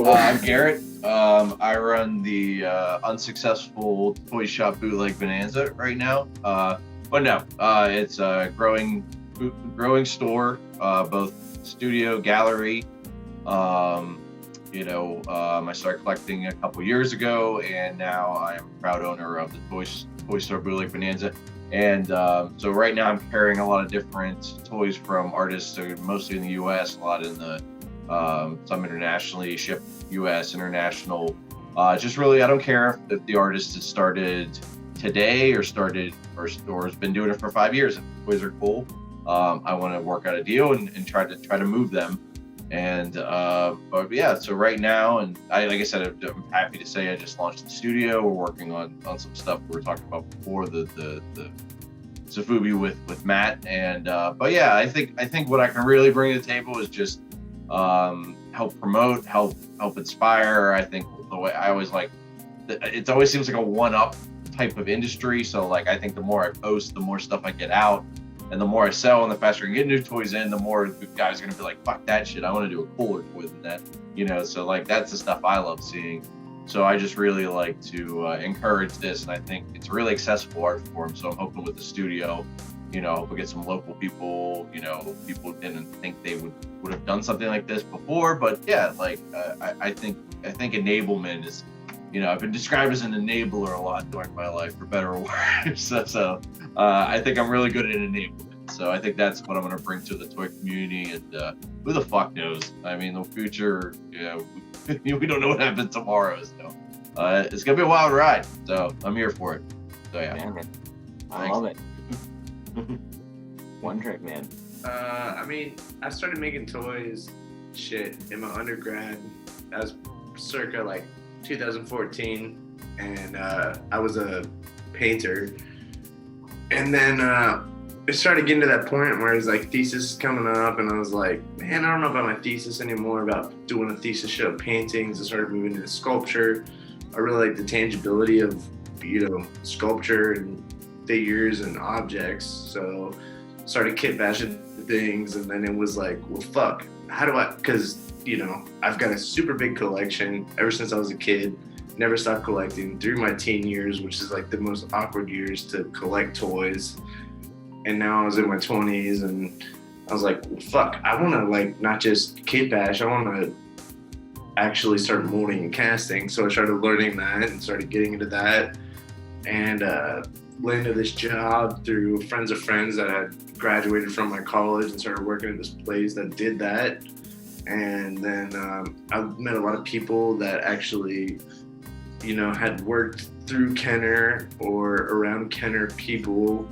I'm Garret. I run the unsuccessful toy shop Bootleg Bonanza right now. But no, it's a growing store, both studio, gallery. I started collecting a couple years ago, and now I am a proud owner of the toy store Bootleg Bonanza. And so right now I'm carrying a lot of different toys from artists, mostly in the U.S., a lot in the some internationally, shipped U.S., international. Just really, I don't care if the artist has started today or has been doing it for 5 years. If the toys are cool, I want to work out a deal and try to move them. And but yeah, so right now, and like I said, I'm happy to say I just launched the studio. We're working on some stuff we were talking about before, the Sofubi with Matt. And but yeah, I think what I can really bring to the table is just help promote, help inspire. I think the way I always like, it always seems like a one-up type of industry. So like, I think the more I post, the more stuff I get out, and the more I sell, and the faster I can get new toys in, the more the guys are gonna be like, fuck that shit, I want to do a cooler toy than that, So like, that's the stuff I love seeing. So I just really like to encourage this, and I think it's a really accessible art form. So I'm hoping with the studio, we'll get some local people. People didn't think they would have done something like this before, but yeah, like I think enablement is, I've been described as an enabler a lot during my life, for better or worse. So I think I'm really good at enablement. So I think that's what I'm going to bring to the toy community. And who the fuck knows? I mean, the future, we don't know what happens tomorrow. So it's going to be a wild ride. So I'm here for it. So yeah. Man, I love it. 1.Trick, man. I started making toys, in my undergrad. That was circa like 2014, and I was a painter. And then it started getting to that point where it's like thesis coming up, and I was like, man, I don't know about my thesis anymore, about doing a thesis show of paintings. I started moving into sculpture. I really like the tangibility of, sculpture and figures and objects. So started kit bashing things, and then it was like, well, fuck, how do I, because, I've got a super big collection ever since I was a kid. Never stopped collecting through my teen years, which is like the most awkward years to collect toys. And now I was in my 20s, and I was like, well, fuck, I want to like not just kit bash, I want to actually start molding and casting. So I started learning that and started getting into that, and landed this job through friends of friends that had graduated from my college and started working at this place that did that. And then I met a lot of people that actually, had worked through Kenner or around Kenner people,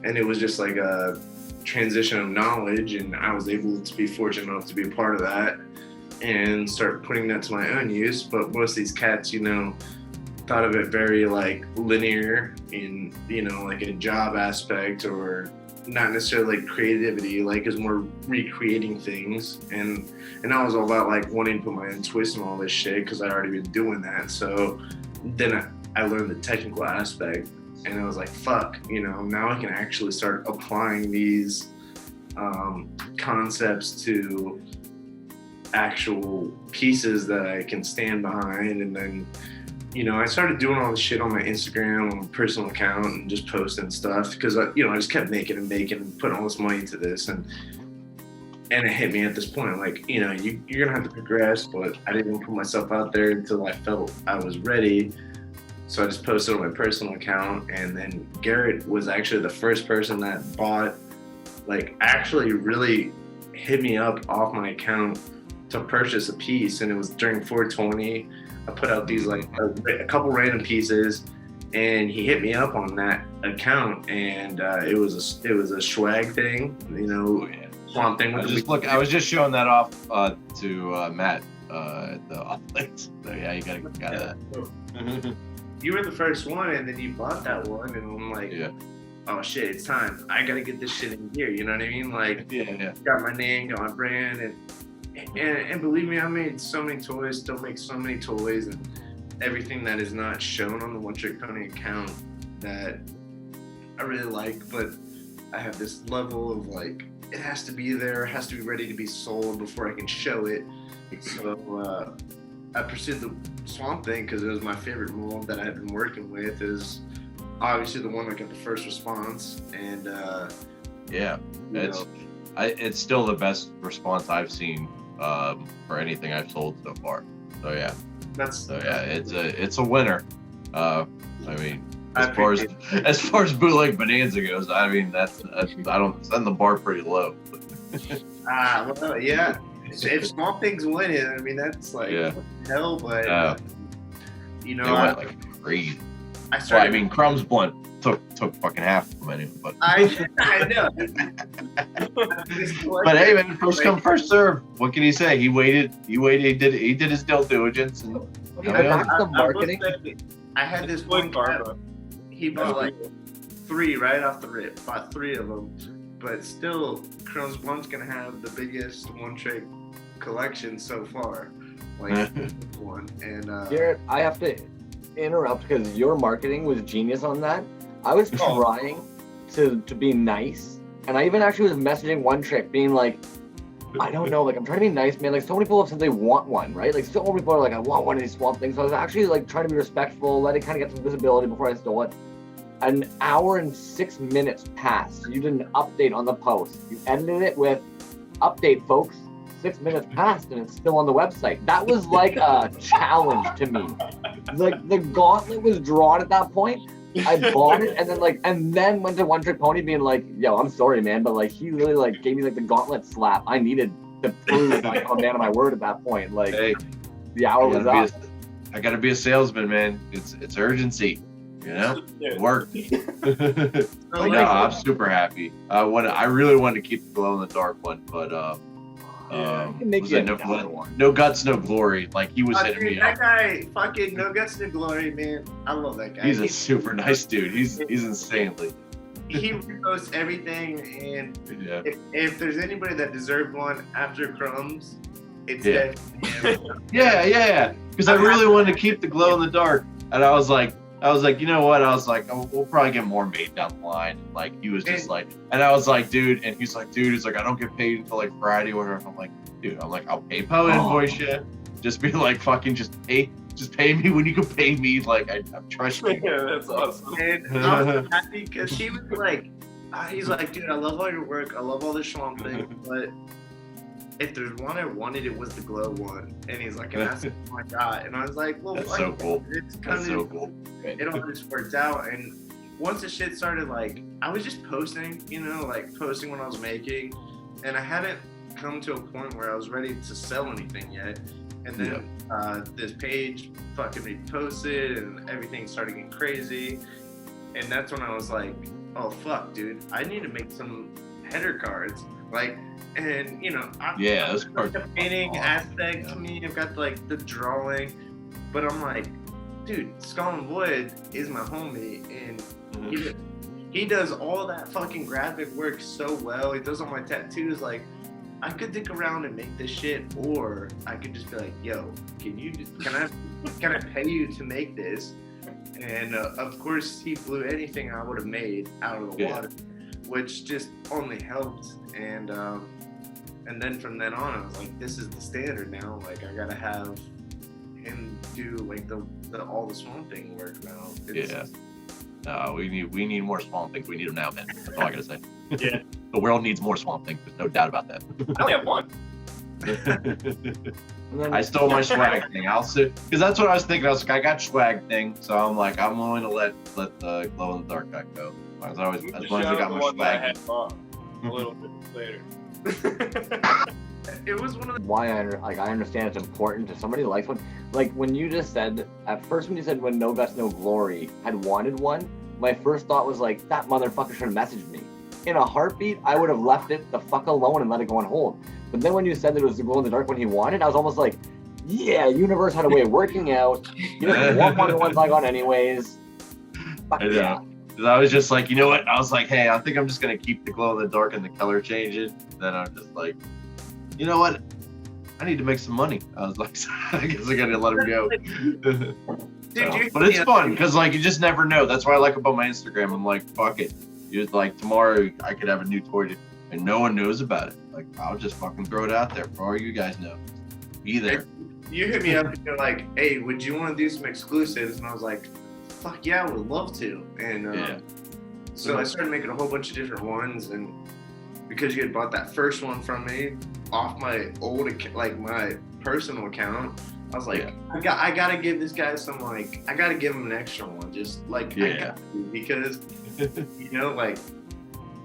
and it was just like a transition of knowledge, and I was able to be fortunate enough to be a part of that and start putting that to my own use. But most of these cats, thought of it very like linear in, like a job aspect, or not necessarily like creativity, like is more recreating things. And I was all about like wanting to put my own twist on all this shit, because I already been doing that. So then I learned the technical aspect, and I was like, fuck, now I can actually start applying these concepts to actual pieces that I can stand behind. And then, I started doing all this shit on my Instagram, on my personal account, and just posting stuff, because I just kept making and putting all this money into this, and it hit me at this point, like, you're gonna have to progress, but I didn't put myself out there until I felt I was ready. So I just posted on my personal account, and then Garret was actually the first person that bought, like, actually really hit me up off my account to purchase a piece, and it was during 420. I put out these like a couple random pieces, and he hit me up on that account, and it was a swag thing, swamp thing. I was just showing that off to Matt at the office. So yeah, you gotta that. You were the first one, and then you bought that one, and I'm like, yeah. Oh shit, it's time. I gotta get this shit in here. You know what I mean? Like, yeah. Got my name, got my brand, and believe me, I made so many toys, still make so many toys, and everything that is not shown on the 1.Trick.Pony account that I really like, but I have this level of like, it has to be there, it has to be ready to be sold before I can show it. So I pursued the Swamp Thing because it was my favorite mold that I had been working with. Is obviously the one that got the first response, and Yeah, you it's know, it's still the best response I've seen for anything I've sold so far. So yeah, that's it's a winner. I mean, I as far as Bootleg Bonanza goes, I mean that's I don't send the bar pretty low. well, yeah. If Swamp Things win it, I mean that's like Yeah. what the hell, but you know, They went like crazy. I Well, started. I mean, Crumbs Blunt took fucking half of them anyway, but I know. but hey man, first come first serve. What can he say? He waited. He did his due diligence and. Okay, but back to the I will marketing. say, I had this one guy. He bought like 3 right off the rip. Bought 3 of them, but still, Crumbs Blunt's gonna have the biggest one-trick collection so far. Like one and. Garrett, I have to interrupt because your marketing was genius on that. I was trying to be nice, and I even actually was messaging 1.Trick being like, I don't know, like I'm trying to be nice, man. Like so many people have said they want one, right? Like so many people are like, I want one of these Swamp Things. So I was actually like trying to be respectful, let it kind of get some visibility before I stole it. An hour and 6 minutes passed. You did an update on the post. You edited it with update, folks. 6 minutes passed and it's still on the website. That was like a challenge to me. Like the gauntlet was drawn at that point. I bought it and then went to 1.Trick.Pony being like, yo, I'm sorry, man, but like he really like gave me like the gauntlet slap. I needed to prove like I'm a man of my word at that point. Like Hey, the hour was up. I gotta be a salesman, man. It's urgency. You know, it worked. Like, No, I'm super happy. I really wanted to keep the glow in the dark one, but I can make was you it another one. no guts, no glory. Like he was oh, hitting dude, me that up. guy, fucking no guts, no glory, man. I love that guy. He's a super nice dude. He's insanely. He reposts everything, and Yeah. if there's anybody that deserved one after Crumbs, it's Yeah. definitely him. Yeah. Because I really wanted to keep the glow in the dark, and I was like, you know what? I was like, oh, we'll probably get more made down the line. Like he was just like, and I was like, dude, and he's like, I don't get paid until like Friday or whatever. I'm like, dude, I'll PayPal invoice you. Just be like, fucking, just pay me when you can pay me. Like I trust you. Yeah, that's awesome. And I was happy because he was like, he's like, dude, I love all your work. I love all the Swamp Thing, but if there's one I wanted, it was the glow one. And he's like, and that's what I got. And I was like, well, That's fuck so it. cool. It's kind That's of so cool. it all just worked out. And once the shit started, like, I was just posting, like posting what I was making, and I hadn't come to a point where I was ready to sell anything yet. And then this page fucking reposted, and everything started getting crazy. And that's when I was like, oh fuck, dude, I need to make some header cards, like. And That's part. the painting aspect to me. I've got like the drawing, but I'm like, dude, Skull and Void is my homie, and he does all that fucking graphic work so well. He does all my tattoos. Like, I could dick around and make this shit, or I could just be like, yo, can I pay you to make this? And of course, he blew anything I would have made out of the water, which just only helped. And then from then on, I was like, this is the standard now. Like, I gotta have him do like the all the Swamp Thing work now. We need more Swamp Things. We need them now, man. That's all I gotta say. Yeah. The world needs more Swamp Things. There's no doubt about that. I only have one. I stole my swag thing. I'll sit because that's what I was thinking. I was like, I got swag thing, so I'm like, I'm willing to let the glow in the dark guy go. As long as I got my swag. A little bit later. It was one of the Why I understand it's important to somebody who likes one. Like when you just said at first when you said when No Guts No Glory had wanted one, my first thought was like that motherfucker should have messaged me. In a heartbeat, I would have left it the fuck alone and let it go on hold. But then when you said that it was the glow in the dark when he wanted, I was almost like, yeah, universe had a way of working out. You don't want one of the ones I got anyways. Fuck yeah. I was just like, you know what? I was like, hey, I think I'm just gonna keep the glow in the dark and the color change it. Then I'm just like, you know what? I need to make some money. I was like, I guess I gotta let him go. dude, but it's fun because like you just never know. That's what I like about my Instagram. I'm like, fuck it. Just like tomorrow I could have a new toy and no one knows about it. Like I'll just fucking throw it out there for all you guys know. Be there. you hit me up and you're like, hey, would you want to do some exclusives? And I was like, fuck yeah, I would love to. And so I started making a whole bunch of different ones, and because you had bought that first one from me off my old like my personal account, I was like, I gotta give this guy some, like, I gotta give him an extra one, just like I got to, because you know, like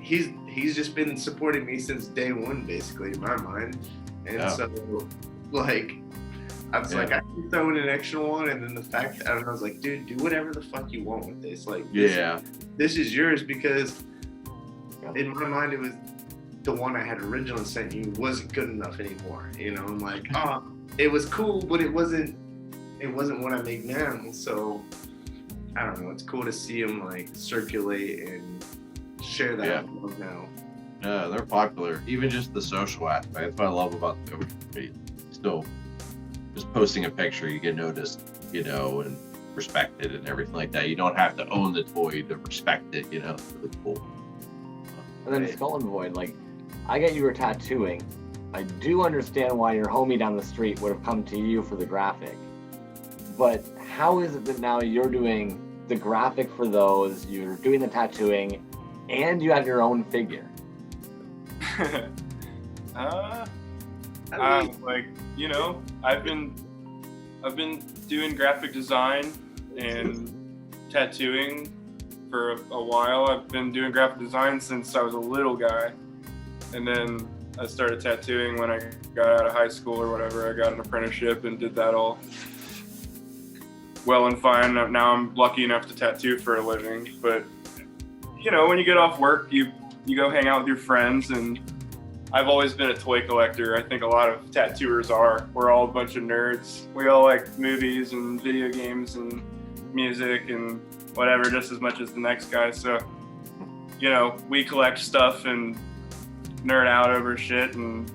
he's just been supporting me since day one, basically, in my mind. And so like I was like, I can throw in an extra one, and then the fact that I was like, dude, do whatever the fuck you want with this. Like, this is yours, because in my mind it was the one I had originally sent you wasn't good enough anymore. You know, I'm like, oh, it was cool, but it wasn't what I make now. So I don't know. It's cool to see them like circulate and share that love now. Yeah, they're popular. Even just the social aspect. That's what I love about the still. Just posting a picture, you get noticed, you know, and respected and everything like that. You don't have to own the toy to respect it, you know. It's really cool. And then Skull and Void, like, I get you were tattooing. I do understand why your homie down the street would have come to you for the graphic. But how is it that now you're doing the graphic for those, you're doing the tattooing, and you have your own figure? Like, you know, I've been doing graphic design and tattooing for a while. I've been doing graphic design since I was a little guy, and then I started tattooing when I got out of high school or whatever. I got an apprenticeship and did that all well and fine. Now I'm lucky enough to tattoo for a living. But you know, when you get off work, you go hang out with your friends, and I've always been a toy collector. I think a lot of tattooers are. We're all a bunch of nerds. We all like movies and video games and music and whatever just as much as the next guy. So, you know, we collect stuff and nerd out over shit. And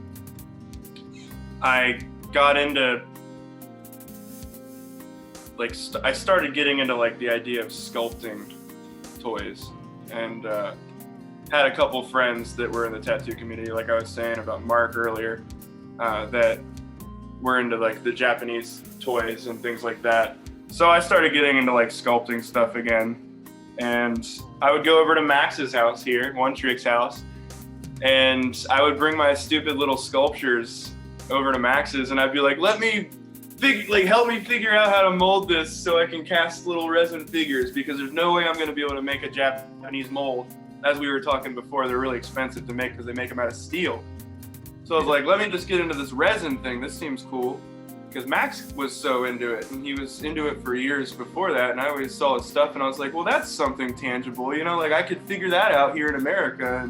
I got into, like, I started getting into like the idea of sculpting toys, and had a couple friends that were in the tattoo community, like I was saying about Mark earlier, that were into like the Japanese toys and things like that. So I started getting into like sculpting stuff again, and I would go over to Max's house here, 1.Trick's house, and I would bring my stupid little sculptures over to Max's, and I'd be like, help me figure out how to mold this so I can cast little resin figures, because there's no way I'm gonna be able to make a Japanese mold. As we were talking before, they're really expensive to make because they make them out of steel. So I was like, let me just get into this resin thing. This seems cool. Because Max was so into it, and he was into it for years before that, and I always saw his stuff, and I was like, well, that's something tangible, you know, like I could figure that out here in America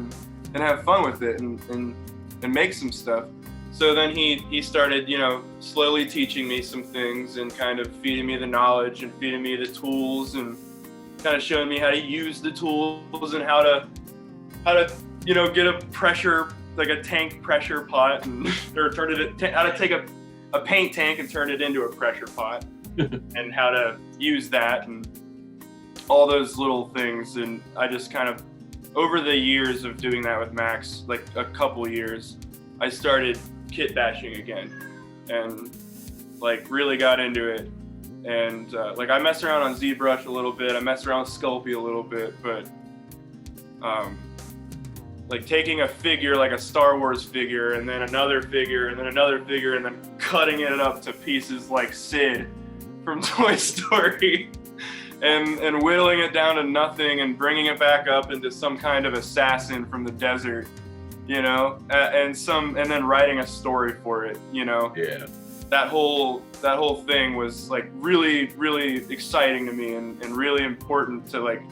and have fun with it and make some stuff. So then he started, you know, slowly teaching me some things and kind of feeding me the knowledge and feeding me the tools and kind of showing me how to use the tools and how to you know, get a pressure, like a tank pressure pot, and or turn it, how to take a paint tank and turn it into a pressure pot and how to use that and all those little things. And I just kind of, over the years of doing that with Max, like a couple years, I started kit bashing again and like really got into it. And like I mess around on ZBrush a little bit, I mess around with Sculpey a little bit, but like taking a figure like a Star Wars figure and then another figure and then another figure and then cutting it up to pieces like Sid from Toy Story and whittling it down to nothing and bringing it back up into some kind of assassin from the desert, you know, and then writing a story for it, you know. Yeah. That whole thing was like really, really exciting to me and really important to like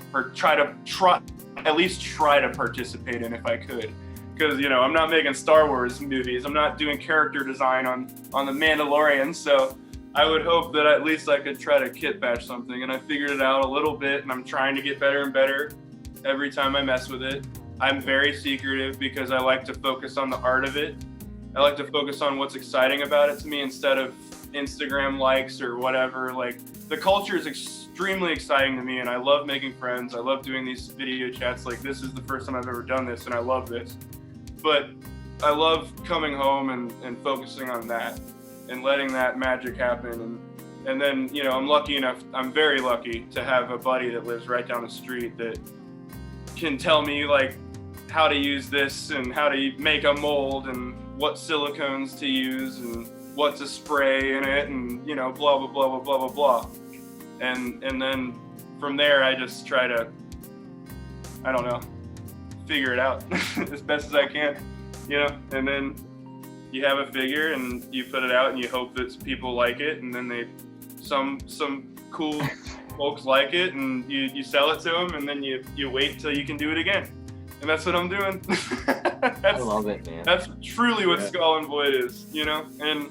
at least try to participate in if I could. Because, you know, I'm not making Star Wars movies, I'm not doing character design on The Mandalorian, so I would hope that at least I could try to kit bash something, and I figured it out a little bit, and I'm trying to get better and better every time I mess with it. I'm very secretive because I like to focus on the art of it. I like to focus on what's exciting about it to me instead of Instagram likes or whatever. Like, the culture is extremely exciting to me, and I love making friends. I love doing these video chats. Like, this is the first time I've ever done this, and I love this. But I love coming home and focusing on that. and letting that magic happen. And then, you know, I'm very lucky to have a buddy that lives right down the street that can tell me like how to use this and how to make a mold and what silicones to use and what to spray in it and, you know, blah, blah, blah, blah, blah, blah, blah. And then from there, I just try to, I don't know, figure it out as best as I can, you know, and then you have a figure and you put it out and you hope that people like it, and then some cool folks like it, and you sell it to them, and then you wait till you can do it again. And that's what I'm doing. I love it, man. That's truly what Skull and Void is, you know? And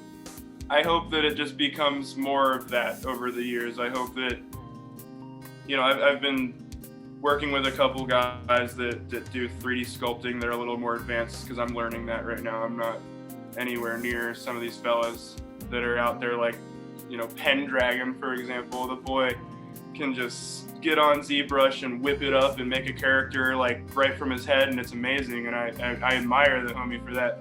I hope that it just becomes more of that over the years. I hope that, you know, I've been working with a couple guys that do 3D sculpting. They're a little more advanced because I'm learning that right now. I'm not anywhere near some of these fellas that are out there, like, you know, Pendragon, for example. The boy can just get on ZBrush and whip it up and make a character like right from his head, and it's amazing, and I admire the homie for that.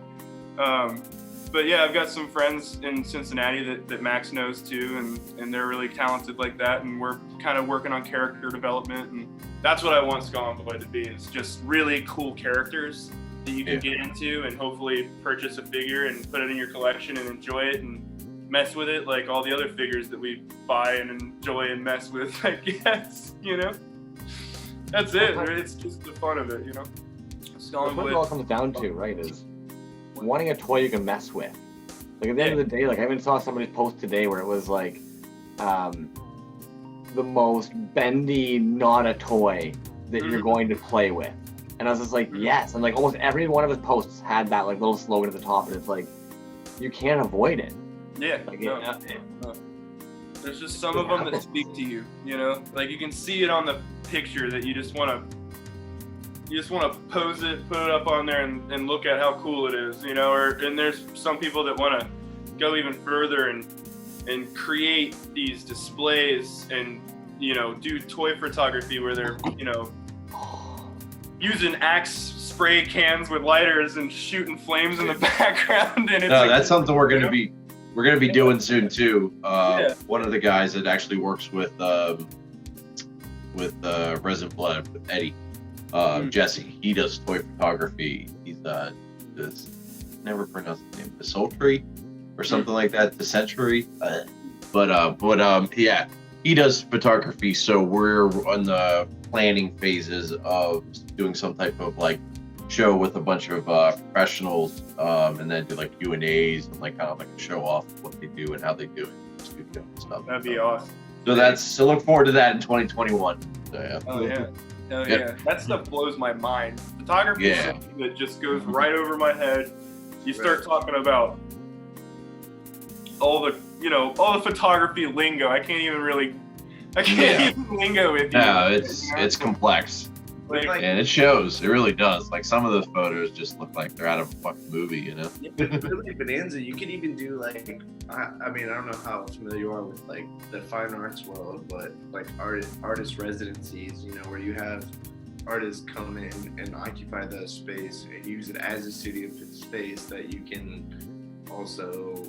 But yeah, I've got some friends in Cincinnati that Max knows too, and they're really talented like that, and we're kind of working on character development, and that's what I want Skull and Void to be, is just really cool characters that you can get into and hopefully purchase a figure and put it in your collection and enjoy it and mess with it like all the other figures that we buy and enjoy and mess with, I guess, you know? That's it. It's just the fun of it, you know? What it all comes down to, right, is wanting a toy you can mess with. Like, at the end of the day, like, I even saw somebody's post today where it was like, the most bendy, not a toy that you're going to play with. And I was just like, yes. And like almost every one of his posts had that like little slogan at the top, and it's like, you can't avoid it. Yeah, Like, no. There's just some of them that speak to you, you know? Like, you can see it on the picture that you just want to pose it, put it up on there and look at how cool it is, you know? And there's some people that want to go even further and create these displays and, you know, do toy photography where they're, you know, using Axe spray cans with lighters and shooting flames in the background. And it's that's something we're gonna be doing soon too. One of the guys that actually works with Resin Blood, with Eddie, Jesse, he does toy photography. He's this, never pronounced the name, the Sultry or something like that, the Century. Yeah, he does photography. So we're on the planning phases of doing some type of like show with a bunch of professionals, and then do like Q&As and like kind of like show off what they do and how they do it in the studio and stuff. That'd be awesome. So look forward to that in 2021. So, yeah. Oh yeah. Oh yeah. That stuff blows my mind. Photography is something that just goes right over my head. You start talking about all the photography lingo. I can't even lingo with you. Yeah, it's complex. And it shows. It really does. Like, some of those photos just look like they're out of a fucking movie, you know? Bootleg Bonanza, you could even do like, I mean, I don't know how familiar you are with like the fine arts world, but like artist residencies, you know, where you have artists come in and occupy the space and use it as a studio space that you can also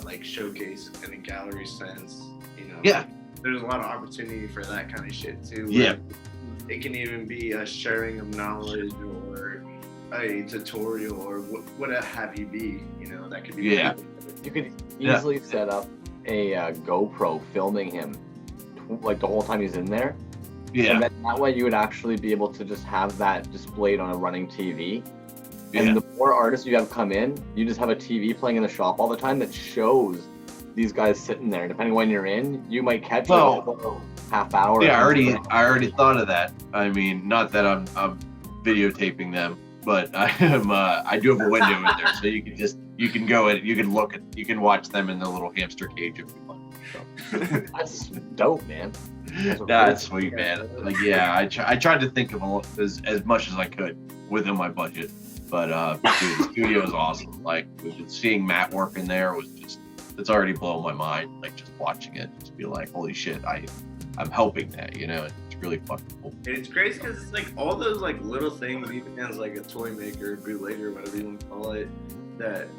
like showcase in a gallery sense, you know? Yeah. There's a lot of opportunity for that kind of shit too. Yeah. It can even be a sharing of knowledge or a tutorial or what have you be, you know, that could be. Yeah. You could easily set up a GoPro filming him like the whole time he's in there. Yeah. And that way you would actually be able to just have that displayed on a running TV. Yeah. And the more artists you have come in, you just have a TV playing in the shop all the time that shows these guys sitting there. Depending on when you're in, you might catch a half hour. Yeah, I already thought of that. I mean, not that I'm videotaping them, but I do have a window in there, so you can go and you can watch them in the little hamster cage if you want. So. That's dope, man. That's sweet, man. Like, yeah, I tried to think of as much as I could within my budget, but dude, the studio is awesome. Like, seeing Matt work in there was just, it's already blown my mind. Like, just watching it, just be like, holy shit, I'm helping that, you know. It's really fucking cool. And it's crazy because it's like all those like little things, even as like a toy maker, bootlegger, whatever you want to call it, that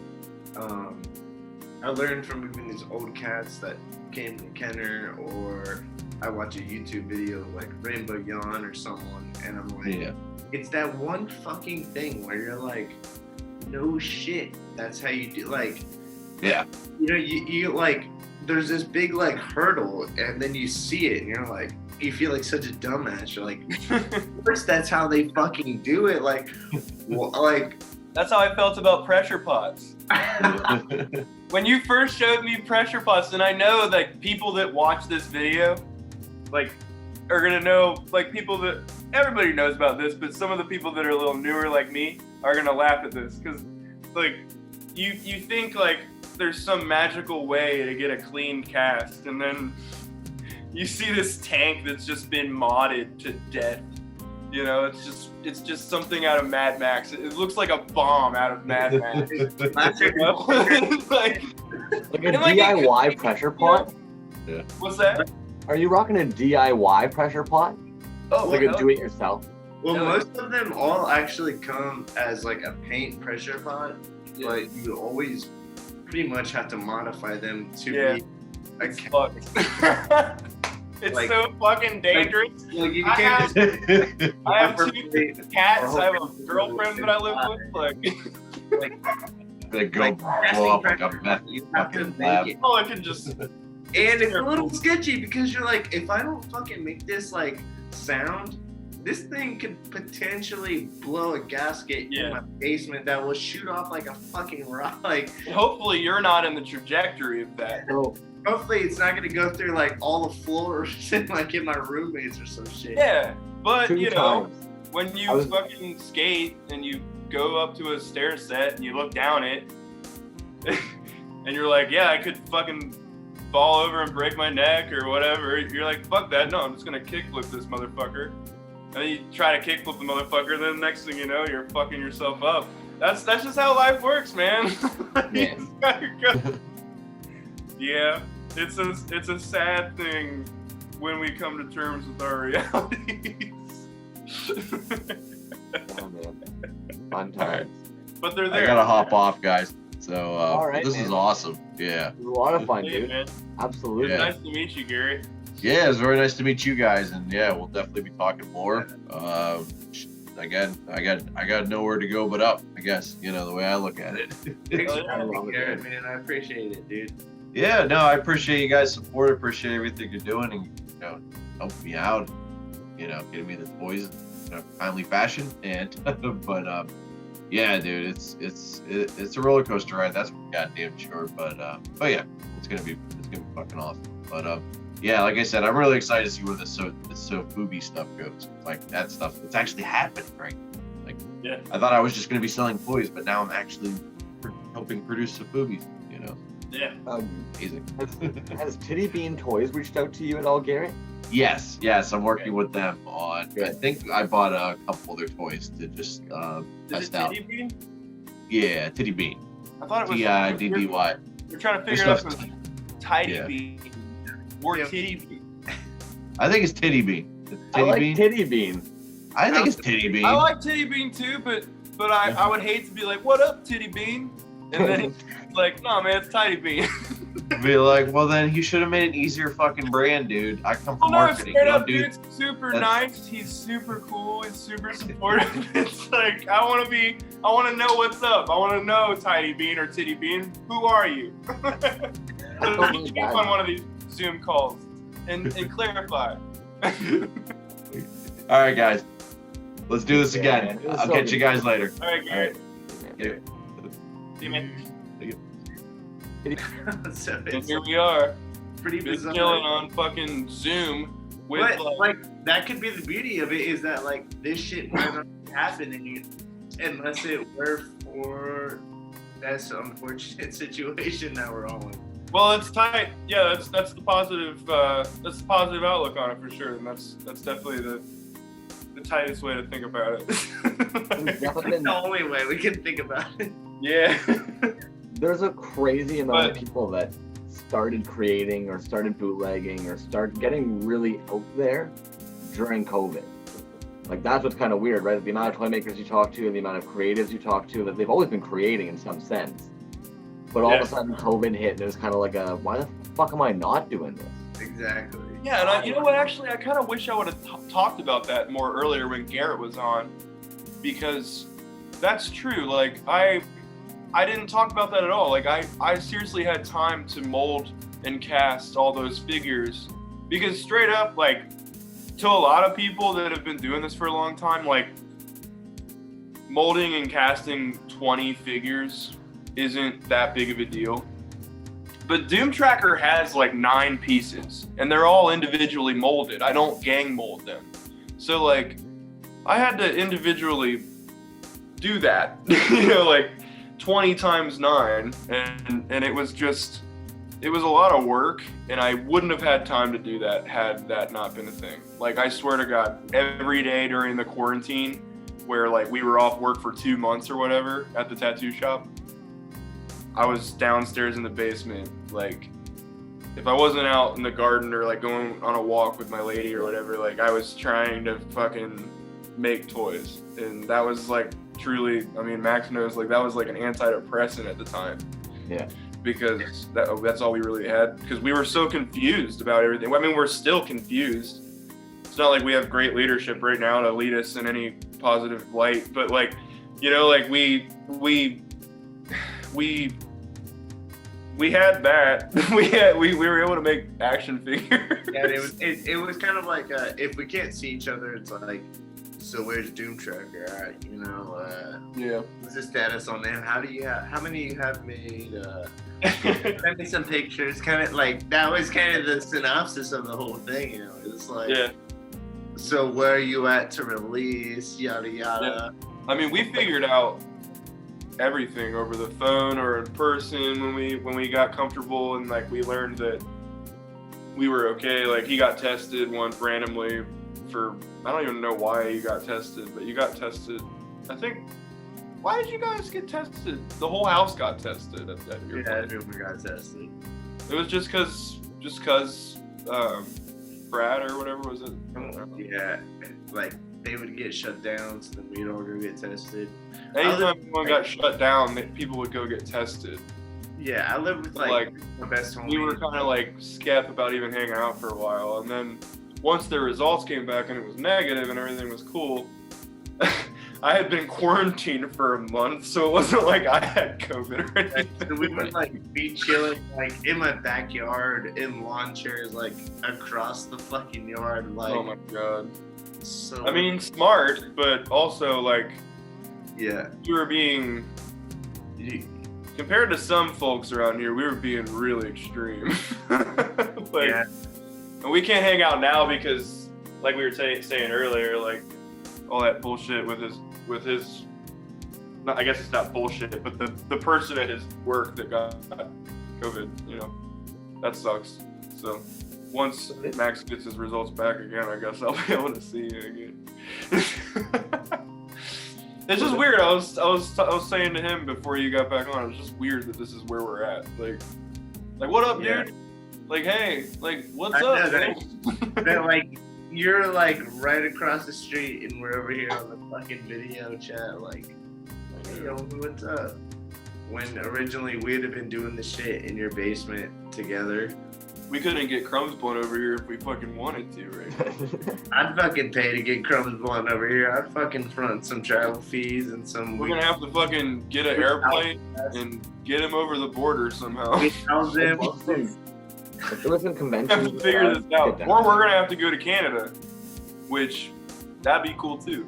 I learned from even these old cats that came to Kenner, or I watch a YouTube video of like Rainbow Yawn or someone, and I'm like, Yeah. it's that one fucking thing where you're like, no shit, that's how you do, like, Yeah. you know, you like, there's this big like hurdle, and then you see it, and you're like, you feel like such a dumbass. You're like, of course that's how they fucking do it. Like, like. That's how I felt about pressure pots. When you first showed me pressure pots, and I know like people that watch this video, like, are gonna know, like people that everybody knows about this, but some of the people that are a little newer like me are gonna laugh at this because, like, you think like there's some magical way to get a clean cast, and then you see this tank that's just been modded to death. You know, it's just something out of Mad Max. It looks like a bomb out of Mad Max. You know? like a DIY pressure pot? Yeah. What's that? Are you rocking a DIY pressure pot? Oh, Like a do-it-yourself? Well, No. most of them all actually come as like a paint pressure pot, Yeah. but you always pretty much have to modify them to Yeah. be a It's fucked. It's Like- so fucking dangerous. Like you I can't just I have two cats. I have a girlfriend that I live with. Like, They go like blow casting up like a pressure meth pot, you have to fucking make lab. it. oh, I can just. And it's a little sketchy because you're like, if I don't fucking make this like sound, this thing could potentially blow a gasket Yeah. in my basement that will shoot off like a fucking rock. Like, Hopefully, you're not in the trajectory of that. So, hopefully it's not gonna go through like all the floors and like hit my roommates or some shit. Yeah, but two you know, times. when you I was- fucking skate and you go up to a stair set and you look down it, and you're like, yeah, I could fucking fall over and break my neck or whatever. You're like, fuck that. No, I'm just gonna kickflip this motherfucker. And then you try to kickflip the motherfucker. Then next thing you know, you're fucking yourself up. That's just how life works, man. You just gotta go. Yeah, it's a sad thing when we come to terms with our realities. Oh, man. Fun times. But they're I there. gotta hop off, guys. So All right, this man. is awesome. Yeah. It was a lot of fun, Hey, dude. man. Absolutely. Yeah. Nice to meet you, Garret. Yeah, it's very nice to meet you guys, and yeah, we'll definitely be talking more. Again, I got nowhere to go but up. I guess the way I look at it. Thanks Oh, for yeah. having me, Garret, man. I appreciate it, dude. Yeah, no, I appreciate you guys' support. I appreciate everything you're doing, and helping me out. Getting me the toys in a timely fashion, and but yeah, dude, it's a roller coaster ride. That's for goddamn sure. But yeah, it's gonna be fucking awesome. But yeah, like I said, I'm really excited to see where this Sofubi stuff goes. Like that stuff, it's actually happening, right? Like, Yeah. I thought I was just gonna be selling toys, but now I'm actually helping produce Sofubis. Yeah. Amazing. Has Tiddy Bean Toys reached out to you at all, Garret? Yes, I'm working with them on. I think I bought a couple of their toys to just Is test it out. Tiddy Bean? Yeah, Tiddy Bean. I thought it was Tiddy. We're trying to figure Their it out stuff's- if it's Tiddy Yeah. Bean or Yeah. Tiddy Bean. I think it's Tiddy Bean. It's I Tiddy like Bean. Tiddy Bean. I think it's Tiddy Bean. I like Tiddy Bean too, but I would hate to be like, what up, Tiddy Bean? And then it's like, no, man, it's Tiddy Bean. Be like, well, then he should have made an easier fucking brand, dude. I come Well, from no, marketing. straight You up, don't do. dude's super that's- nice. He's super cool. He's super supportive. It's like I want to know what's up. I want to know Tiddy Bean or Tiddy Bean. Who are you? So we should get on one of these Zoom calls and clarify. All right, guys, let's do this Yeah, again. man. It was I'll so catch you good. guys later. All right, All right. Garret. Yeah. See you, man. So And it's here we are, pretty just bizarre. chilling on fucking Zoom with But like that could be the beauty of it, is that like this shit might not happen unless it were for this unfortunate situation that we're all in. Well, it's tight. Yeah, that's the positive. That's the positive outlook on it for sure, and that's definitely the tightest way to think about it. There's definitely It's been- the only way we can think about it. Yeah. There's a crazy amount of But- people that started creating or started bootlegging or start getting really out there during COVID. Like that's what's kind of weird, right? The amount of toy makers you talk to and the amount of creatives you talk to, that they've always been creating in some sense. But all of a sudden, COVID hit, and it was kind of like why the fuck am I not doing this? Exactly. Yeah, and you know what? Actually, I kind of wish I would have talked about that more earlier when Garret was on, because that's true. Like I didn't talk about that at all. Like I seriously had time to mold and cast all those figures, because straight up, like, to a lot of people that have been doing this for a long time, like, molding and casting 20 figures isn't that big of a deal. But Doom Tracker has like 9 pieces, and they're all individually molded. I don't gang mold them. So like, I had to individually do that, you know, like 20 times 9, and it was a lot of work, and I wouldn't have had time to do that had that not been a thing. Like, I swear to God, every day during the quarantine, where like we were off work for 2 months or whatever at the tattoo shop, I was downstairs in the basement. Like, if I wasn't out in the garden or like going on a walk with my lady or whatever, like I was trying to fucking make toys. And that was like truly, I mean, Max knows, like that was like an antidepressant at the time. Yeah. Because that's all we really had, because we were so confused about everything. I mean, we're still confused. It's not like we have great leadership right now to lead us in any positive light, but like, you know, like we had that. we were able to make action figures. Yeah, it was kind of like if we can't see each other, it's like, so where's Doom Tracker at? You know, Yeah. what's the status on them? How many you have made? Send me some pictures. Kind of like that was kind of the synopsis of the whole thing. You know, it's like, Yeah. So where are you at to release? Yada yada. Yeah. I mean, we figured out everything over the phone or in person when we got comfortable, and like we learned that we were okay. Like, he got tested once randomly for, I don't even know why he got tested, but you got tested. I think, why did you guys get tested? The whole house got tested at your Yeah, place. everyone got tested. It was just cause Brad or whatever was it? I don't know. Yeah, like they would get shut down, so then we'd all go get tested. Anytime anyone got shut down, people would go get tested. Yeah, I lived with like my best homie. We were kind of like skep about even hanging out for a while, and then once the results came back and it was negative and everything was cool, I had been quarantined for a month, so it wasn't like I had COVID or anything. So we would like be chilling like in my backyard in lawn chairs, like across the fucking yard. Like, Oh my god. So I mean, smart, but also like, yeah, we were being, compared to some folks around here, we were being really extreme. Like, yeah. and we can't hang out now because, like we were saying earlier, like all that bullshit with his. I guess it's not bullshit, but the person at his work that got COVID, you know, that sucks. So once Max gets his results back again, I guess I'll be able to see you again. It's just weird. I was saying to him before you got back on, it's just weird that this is where we're at. Like what up, dude? Like, hey, like, what's up? That like you're like right across the street and we're over here on the fucking video chat. Like, hey, yo, what's up? When originally we'd have been doing the shit in your basement together. We couldn't get Crumbs Blunt over here if we fucking wanted to, right? I'd fucking pay to get Crumbs Blunt over here. I'd fucking front some travel fees and some. We're gonna have to fucking get an airplane and get him over the border somehow. If there was some conventions, Have to figure this out, or we're gonna have to go to Canada, which that'd be cool too.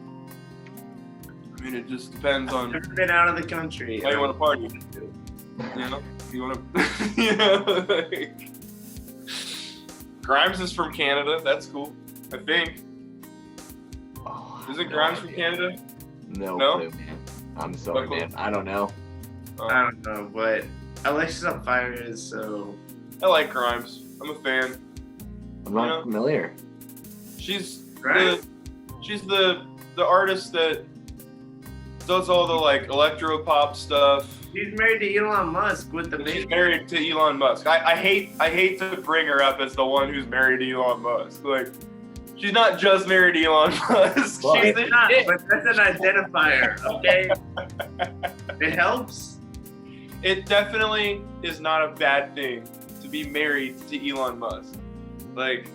I mean, it just depends on. I've never been out of the country. How you want to party? You know, you want to, you know, like, Grimes is from Canada. That's cool, I think. Isn't Grimes from Canada? No No? clue, man. I'm sorry, man. I don't know. I don't know, but Alexis on Fire is so. I like Grimes. I'm a fan. I'm not familiar. She's Right. the artist that does all the like electro pop stuff. She's married to Elon Musk with the She's baby. married to Elon Musk. I hate to bring her up as the one who's married to Elon Musk. Like, she's not just married to Elon Musk. Well, She's It's not, but that's an identifier, okay? It helps. it definitely is not a bad thing to be married to Elon Musk. Like,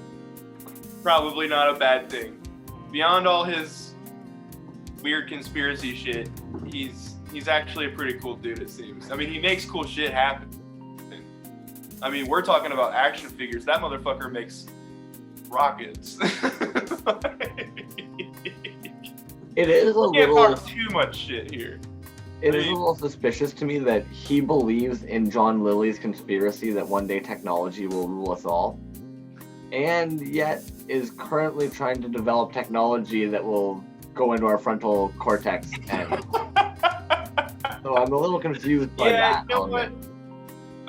probably not a bad thing. Beyond all his weird conspiracy shit, he's actually a pretty cool dude, it seems. I mean, he makes cool shit happen. I mean, we're talking about action figures. That motherfucker makes rockets. It is a Can't little. talk too much shit here. It is a little suspicious to me that he believes in John Lilly's conspiracy that one day technology will rule us all, and yet is currently trying to develop technology that will go into our frontal cortex. And so I'm a little confused by that you know element. what?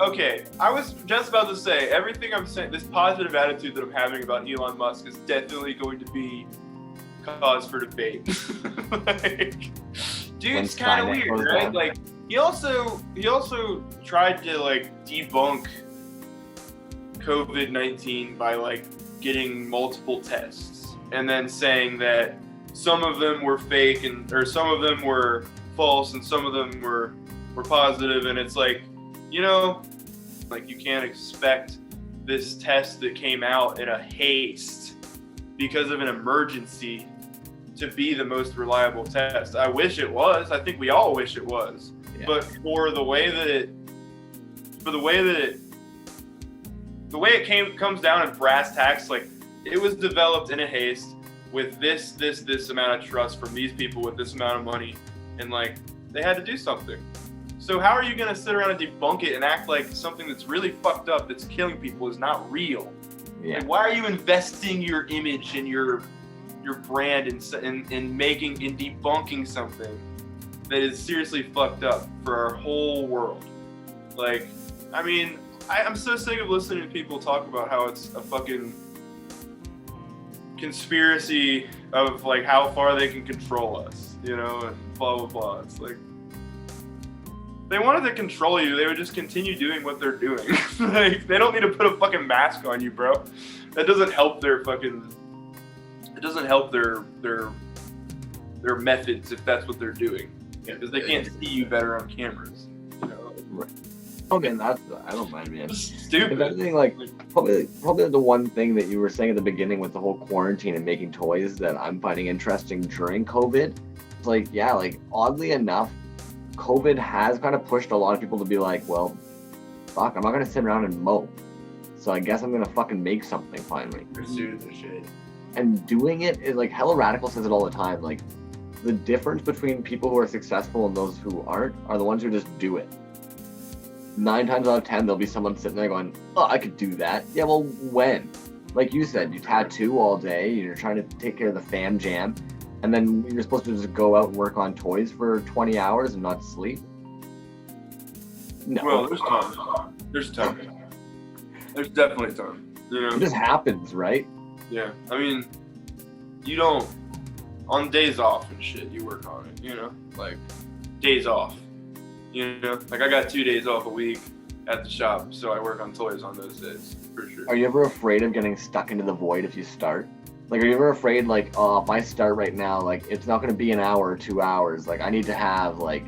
Okay, I was just about to say, everything I'm saying, this positive attitude that I'm having about Elon Musk is definitely going to be cause for debate. Like, dude's kind of weird, right? Like, he also tried to like debunk COVID-19 by like getting multiple tests and then saying that some of them were fake or some of them were false and some of them were positive, and it's like, you know, like, you can't expect this test that came out in a haste because of an emergency to be the most reliable test. I wish it was. I think we all wish it was. Yeah. But for the way it comes down in brass tacks, like, it was developed in a haste with this amount of trust from these people with this amount of money, and like, they had to do something. So how are you gonna sit around and debunk it and act like something that's really fucked up, that's killing people, is not real? Yeah. Like, why are you investing your image and your brand in debunking something that is seriously fucked up for our whole world? Like, I mean, I'm so sick of listening to people talk about how it's a fucking conspiracy of like how far they can control us, you know, and blah blah blah. It's like, if they wanted to control you, they would just continue doing what they're doing. Like, they don't need to put a fucking mask on you, bro. That doesn't help their fucking. It doesn't help their methods if that's what they're doing, because they can't see you better on cameras. You know? Right. Okay, I don't mind, man. It's stupid. If anything, like, probably the one thing that you were saying at the beginning with the whole quarantine and making toys that I'm finding interesting during COVID, it's like, yeah, like, oddly enough, COVID has kind of pushed a lot of people to be like, well, fuck, I'm not gonna sit around and mope, so I guess I'm gonna fucking make something finally. Pursue the shit. And doing it is like, Hella Radical says it all the time, like, the difference between people who are successful and those who aren't are the ones who just do it. 9 times out of 10, there'll be someone sitting there going, oh, I could do that. Yeah, well, when? Like you said, you tattoo all day, you're trying to take care of the fam jam, and then you're supposed to just go out and work on toys for 20 hours and not sleep? No. Well, there's time. There's time. There's definitely time. You know? It just happens, right? Yeah. I mean, you don't, on days off and shit, you work on it, you know? Like, days off. You know? Like, I got 2 days off a week at the shop, so I work on toys on those days, for sure. Are you ever afraid of getting stuck into the void if you start? Like, are you ever afraid, like, oh, if I start right now, like, it's not going to be an hour or 2 hours. Like, I need to have, like,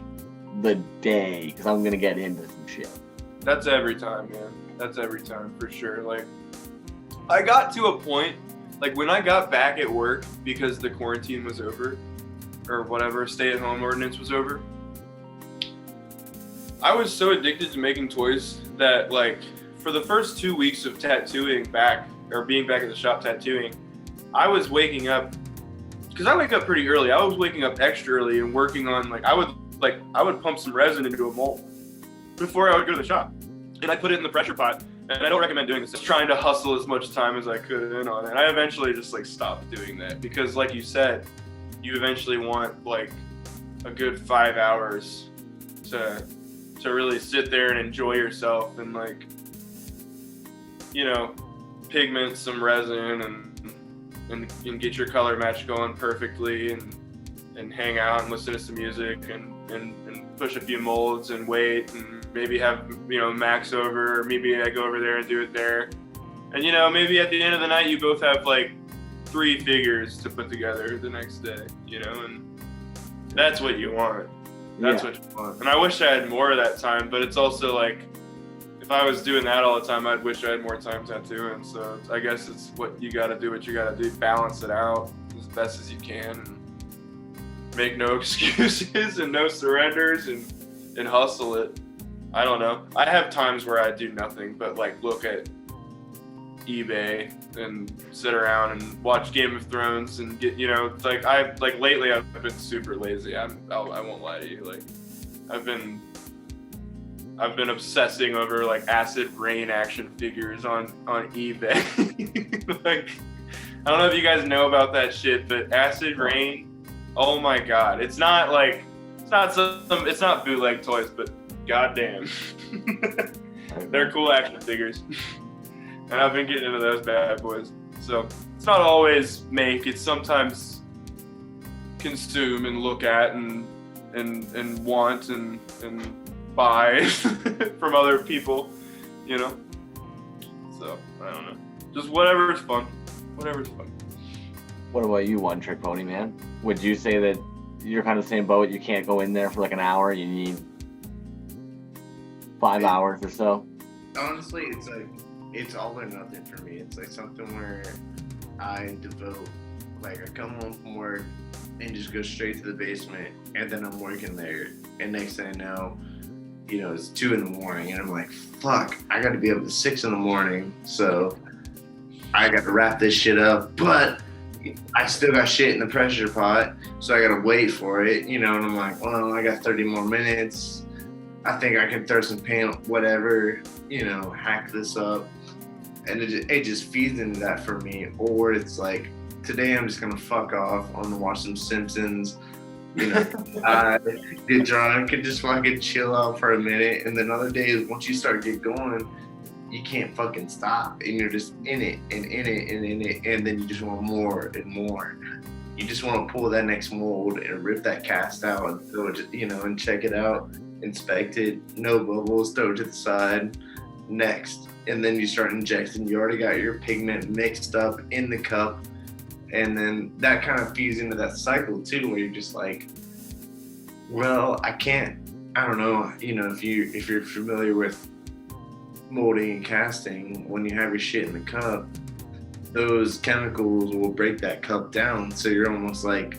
the day, because I'm going to get into some shit. That's every time, man. That's every time, for sure. Like, I got to a point, like, when I got back at work because the quarantine was over, or whatever, stay-at-home ordinance was over, I was so addicted to making toys that, like, for the first 2 weeks of tattooing back, or being back at the shop tattooing, I was waking up, because I wake up pretty early. I was waking up extra early and working on, like, I would pump some resin into a mold before I would go to the shop. And I put it in the pressure pot. And I don't recommend doing this. Just trying to hustle as much time as I could in on it. And I eventually just, like, stopped doing that, because, like you said, you eventually want, like, a good 5 hours to really sit there and enjoy yourself and, like, you know, pigment some resin and get your color match going perfectly and hang out and listen to some music and push a few molds and wait and maybe have, you know, Max over, or maybe I go over there and do it there. And, you know, maybe at the end of the night you both have, like, 3 figures to put together the next day, you know, and that's what you want. That's what you want. And I wish I had more of that time, but it's also like, if I was doing that all the time, I'd wish I had more time tattooing. So I guess it's what you gotta do, balance it out as best as you can, and make no excuses and no surrenders, and hustle it. I don't know. I have times where I do nothing but like look at eBay and sit around and watch Game of Thrones and get, you know, like lately I've been super lazy. I won't lie to you. Like I've been obsessing over like Acid Rain action figures on eBay. Like, I don't know if you guys know about that shit, but Acid Rain, oh my god, it's not bootleg toys, but goddamn, they're cool action figures. And I've been getting into those bad boys. So it's not always make, it's sometimes consume and look at and want and buy from other people, you know? So, I don't know. Just whatever's fun. Whatever's fun. What about you, 1.Trick.Pony, man? Would you say that you're kind of the same boat? You can't go in there for like an hour. You need 5 hours or so? Honestly, it's like, it's all or nothing for me. It's like something where I devote, like I come home from work and just go straight to the basement, and then I'm working there. And next thing I know, you know, it's 2 a.m, and I'm like, fuck, I got to be up at 6 a.m, so I got to wrap this shit up. But I still got shit in the pressure pot, so I got to wait for it, you know. And I'm like, well, I got 30 more minutes. I think I can throw some paint, whatever, you know, hack this up. And it just feeds into that for me. Or it's like, today I'm just gonna fuck off. I'm gonna watch some Simpsons, you know, get drunk and just fucking chill out for a minute. And then other days, once you start get going, you can't fucking stop. And you're just in it and in it and in it. And then you just want more and more. You just want to pull that next mold and rip that cast out and throw it, you know, and check it out, inspect it, no bubbles, throw it to the side, next. And then you start injecting. You already got your pigment mixed up in the cup, and then that kind of feeds into that cycle too, where you're just like, well, I don't know, you know, if you're familiar with molding and casting, when you have your shit in the cup, those chemicals will break that cup down. So you're almost like,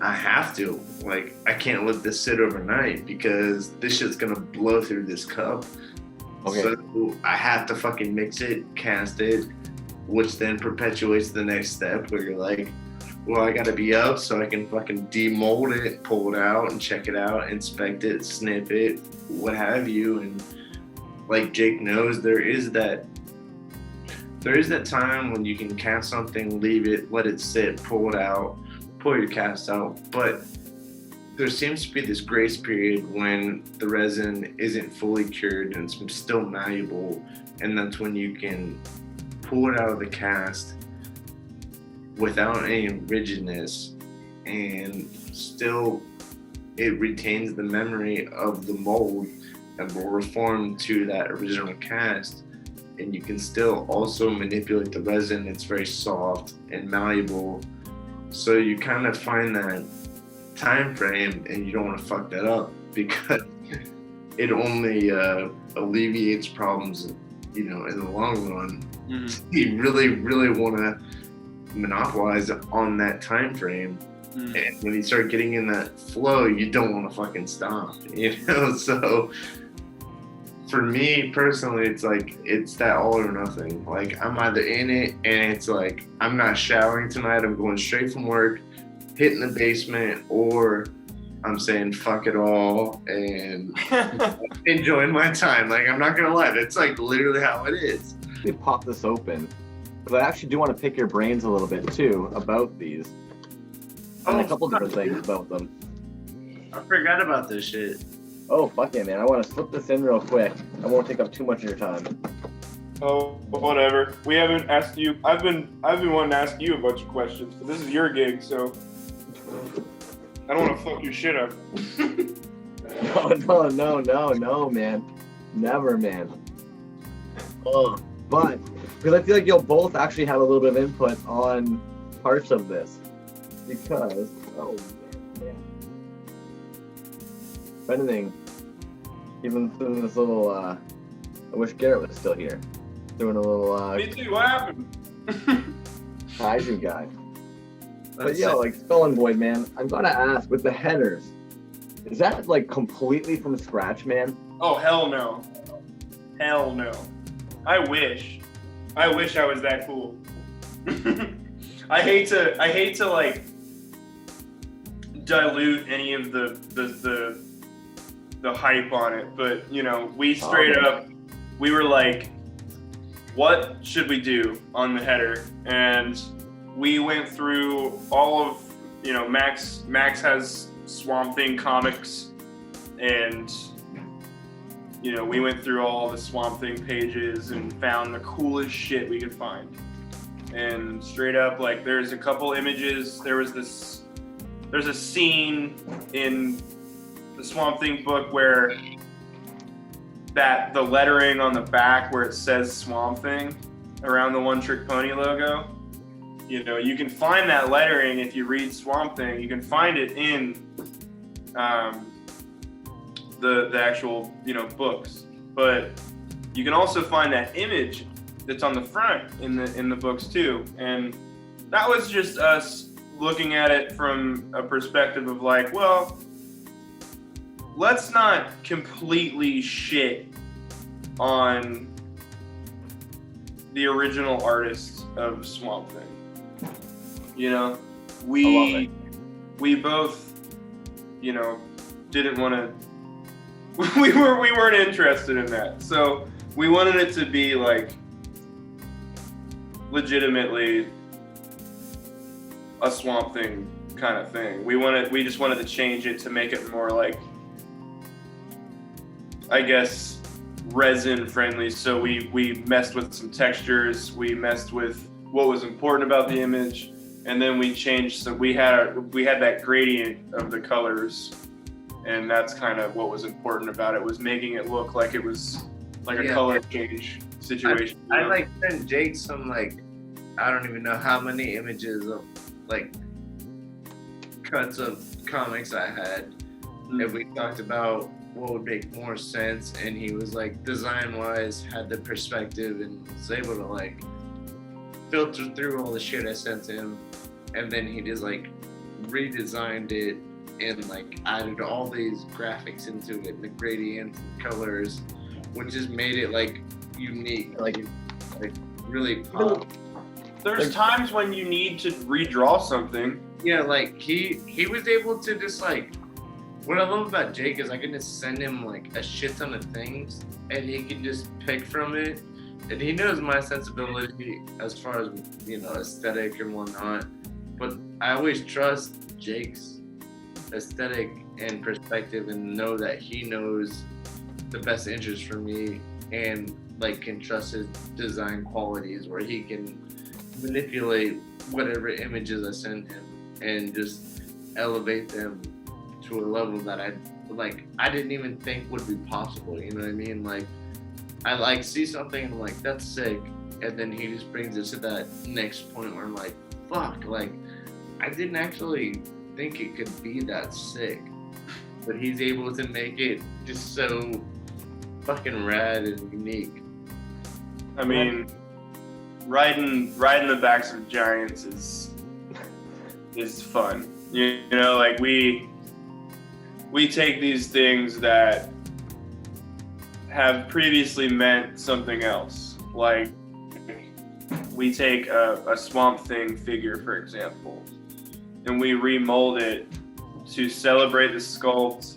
I have to, like, I can't let this sit overnight because this shit's gonna blow through this cup. Okay. So I have to fucking mix it, cast it, which then perpetuates the next step where you're like, well, I gotta be up so I can fucking demold it, pull it out and check it out, inspect it, snip it, what have you. And like Jake knows, there is that time when you can cast something, leave it, let it sit, pull it out, pull your cast out. But there seems to be this grace period when the resin isn't fully cured and it's still malleable, and that's when you can pull it out of the cast without any rigidness, and still it retains the memory of the mold and will reform to that original cast, and you can still also manipulate the resin. It's very soft and malleable, so you kind of find that time frame, and you don't want to fuck that up because it only alleviates problems, you know, in the long run. Mm-hmm. You really want to monopolize on that time frame. Mm-hmm. And when you start getting in that flow, you don't want to fucking stop, you know. So for me personally, it's like, it's that all or nothing. Like, I'm either in it and it's like, I'm not showering tonight, I'm going straight from work, hitting the basement, or I'm saying fuck it all and enjoying my time. Like, I'm not gonna lie, it's like literally how it is. Let me pop this open, because I actually do want to pick your brains a little bit too about these. And a couple different things about them. I forgot about this shit. Oh, fuck yeah, man. I want to slip this in real quick. I won't take up too much of your time. Oh, whatever. We haven't asked you. I've been wanting to ask you a bunch of questions, but this is your gig, so I don't want to fuck your shit up. No, man. Never, man. But, because I feel like you'll both actually have a little bit of input on parts of this. Because, oh, man. If anything, even doing this little, I wish Garret was still here. Doing a little, Me too. What happened? kaiju guy. But That's yo, it. like Spelling Void, man, I'm gonna ask, with the headers, is that like completely from scratch, man? Oh, hell no. Hell no. I wish I was that cool. I hate to like dilute any of the hype on it, but you know, we straight up, we were like, what should we do on the header? And we went through all of, you know, Max has Swamp Thing comics, and you know, we went through all the Swamp Thing pages and found the coolest shit we could find. And straight up, like, there's a couple images. There's a scene in the Swamp Thing book where the lettering on the back where it says Swamp Thing around the 1.Trick.Pony logo. You know, you can find that lettering if you read Swamp Thing. You can find it in the actual, you know, books, but you can also find that image that's on the front in the books too. And that was just us looking at it from a perspective of like, well, let's not completely shit on the original artists of Swamp Thing. You know, we both, you know, didn't want to. We weren't interested in that, so we wanted it to be like legitimately a Swamp Thing kind of thing. We just wanted to change it to make it more like, I guess, resin friendly. So we messed with some textures, we messed with what was important about the image, and then we changed. So we had that gradient of the colors, and that's kind of what was important about it, was making it look like it was like a color change situation. I like sent Jake some, like, I don't even know how many images of like cuts of comics I had, and we talked about what would make more sense, and he was like, design wise, had the perspective and was able to like filter through all the shit I sent him, and then he just like redesigned it and like added all these graphics into it, and the gradients and colors, which just made it like unique, like really pop. There's times when you need to redraw something. Yeah, like he was able to just like, what I love about Jake is I can just send him like a shit ton of things and he can just pick from it, and he knows my sensibility as far as, you know, aesthetic and whatnot, but I always trust Jake's aesthetic and perspective and know that he knows the best interest for me, and like can trust his design qualities where he can manipulate whatever images I send him and just elevate them to a level that I didn't even think would be possible, you know what I mean? Like I like see something and I'm like, that's sick, and then he just brings it to that next point where I'm like, fuck, like I didn't actually think it could be that sick, but he's able to make it just so fucking rad and unique. I mean, riding the backs of giants is fun. You know, like we take these things that have previously meant something else. Like we take a Swamp Thing figure, for example, and we remold it to celebrate the sculpt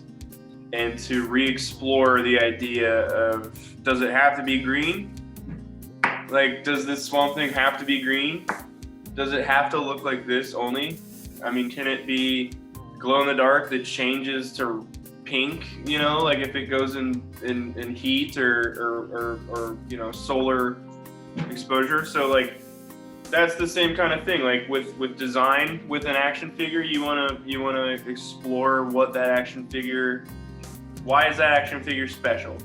and to re-explore the idea of, does it have to be green? Like, does this Swamp Thing have to be green? Does it have to look like this only? I mean, can it be glow in the dark that changes to pink, you know, like if it goes in heat or you know, solar exposure? So like, that's the same kind of thing. Like with design, with an action figure, you wanna explore what that action figure, why is that action figure special?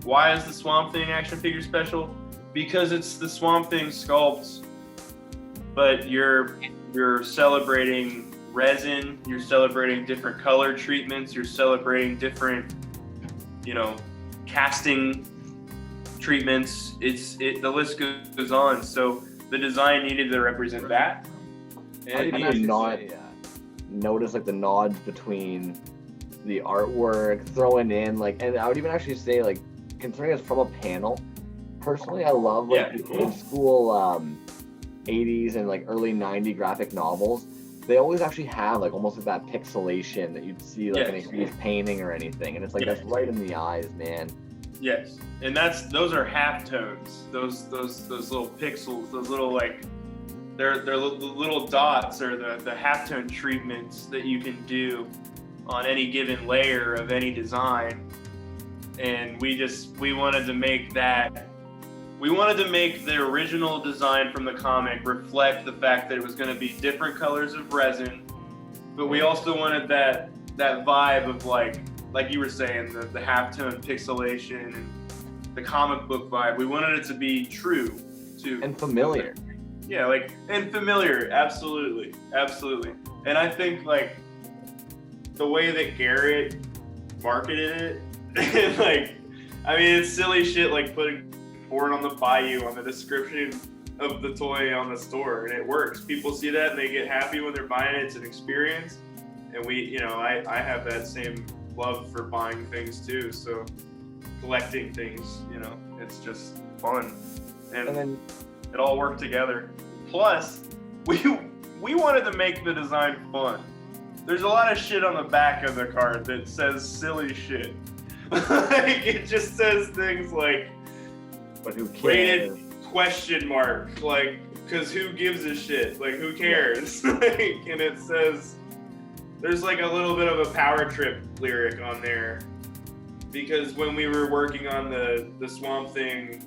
Why is the Swamp Thing action figure special? Because it's the Swamp Thing sculpt, but you're celebrating resin, you're celebrating different color treatments, you're celebrating different, you know, casting treatments. The list goes on. So the design needed to represent that. How did you not notice like the nods between the artwork, throwing in like, and I would even actually say like, considering it's from a panel, personally I love like the old school 80s and like early 90s graphic novels. They always actually have like almost like that pixelation that you'd see like in a huge painting or anything, and it's like that's right in the eyes, man. Yes, and those are halftones. Those little pixels, those little like they're the little dots or the halftone treatments that you can do on any given layer of any design. And we wanted to make that. We wanted to make the original design from the comic reflect the fact that it was going to be different colors of resin, but we also wanted that vibe of like you were saying, the halftone pixelation and the comic book vibe. We wanted it to be true to and familiar. Yeah, like and familiar, absolutely. And I think like the way that Garret marketed it, and like, I mean, it's silly shit like putting Born on the Bayou on the description of the toy on the store, and it works. People see that and they get happy when they're buying it. It's an experience, and I have that same love for buying things too. So collecting things, it's just fun, and then it all worked together. Plus, we wanted to make the design fun. There's a lot of shit on the back of the card that says silly shit. Like it just says things like, but who cares? Rated question mark, like, cause who gives a shit? Like, who cares? Like, and it says, there's like a little bit of a Power Trip lyric on there, because when we were working on the Swamp Thing